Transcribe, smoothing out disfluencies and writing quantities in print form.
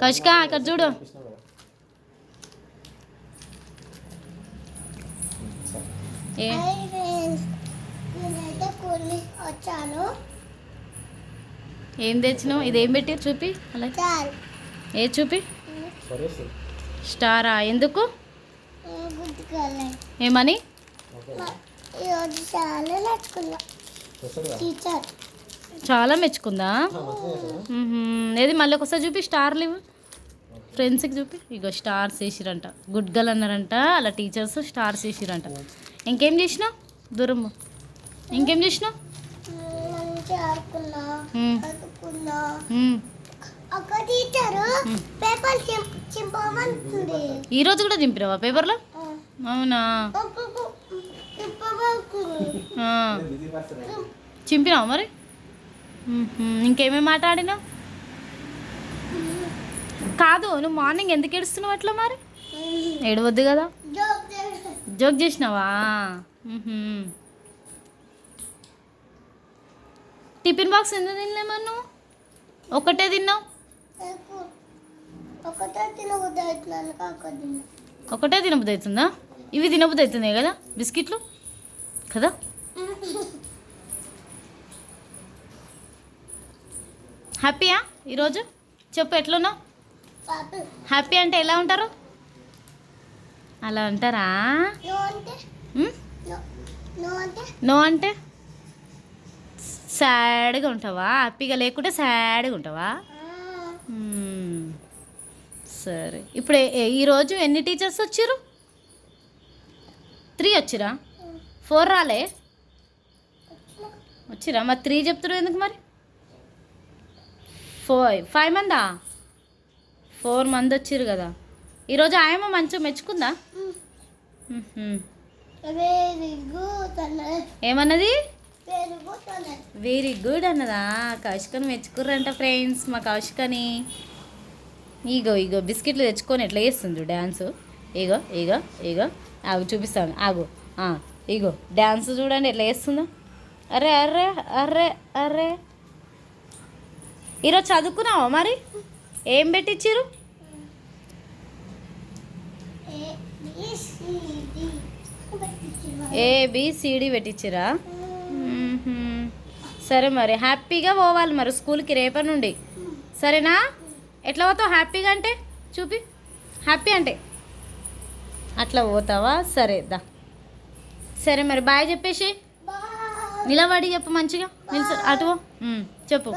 కౌశిక ఇక్కడ చూడు. ఏం తెచ్చినావు? ఇదేం పెట్టారు చూపి. అలా ఏ చూపి. స్టారా? ఎందుకు? ఏమని? చాలా మెచ్చుకుందా? ఏది మళ్ళీ ఒకసారి చూపి. స్టార్లు ఇవ్వు ఫ్రెండ్స్కి చూపి. ఇగో స్టార్స్ వేసిరంట. గుడ్ గర్ల్ అన్నారంట అలా టీచర్స్. స్టార్స్ వేసిరంట. ఇంకేం చేసినావు? దూరం ఇంకేం చేసినావు? ఈరోజు కూడా చింపినావా పేపర్లో? అవునా? చింపినావా మరి? ఇంకేమేమి మాట్లాడినావు? కాదు, నువ్వు మార్నింగ్ ఎందుకు ఏడుస్తున్నావు అట్లా? మరి ఏడవద్దు కదా. జోక్ చేసినావా? టిఫిన్ బాక్స్ ఎందుకు తినలేమా నువ్వు? ఒకటే తిన్నావు. ఒకటే తినబుద్ధి అవుతుందా? ఇవి తినబుద్ధి అవుతున్నాయి కదా బిస్కెట్లు కదా. హ్యాపీయా ఈరోజు? చెప్పు ఎట్లున్నావు? హ్యాపీ అంటే ఎలా ఉంటారు? అలా ఉంటారా? నో అంటే సాడ్గా ఉంటావా? హ్యాపీగా లేకుంటే సాడ్గా ఉంటావా? సరే. ఇప్పుడు ఈరోజు ఎన్ని టీచర్స్ వచ్చారు? 3 వచ్చిరా? 4 రాలే? వచ్చిరా? మరి 3 చెప్తారు ఎందుకు మరి? 5 మందా? 4 మంది వచ్చారు కదా. ఈరోజు ఆయమ్మ మంచిగా మెచ్చుకుందా? ఏమన్నది? వెరీ గుడ్ అన్నదా? కౌశికని మెచ్చుకుర్రంట ఫ్రెండ్స్. మా కౌశికని ఇగో ఇగో బిస్కెట్లు తెచ్చుకొని ఎట్లా చేస్తుంది డ్యాన్స్. ఇగో ఇగో ఇగో ఆగు చూపిస్తాను. ఆగు. ఇగో డ్యాన్స్ చూడండి ఎట్లా చేస్తుందో. అరే అర్రే అర్రే అర్రే. ఈరోజు చదువుకున్నావా మరి? ఏం పెట్టించారు? ABCD పెట్టించారా? సరే మరి హ్యాపీగా పోవాలి మరి స్కూల్కి రేపటి నుండి. సరేనా? ఎట్లా పోతావు హ్యాపీగా అంటే? చూపి. హ్యాపీ అంటే అట్లా పోతావా? సరే దా. సరే మరి బాయ్ చెప్పేసి. నిలబడి చెప్పు మంచిగా. నిల్చో అటు చెప్పు.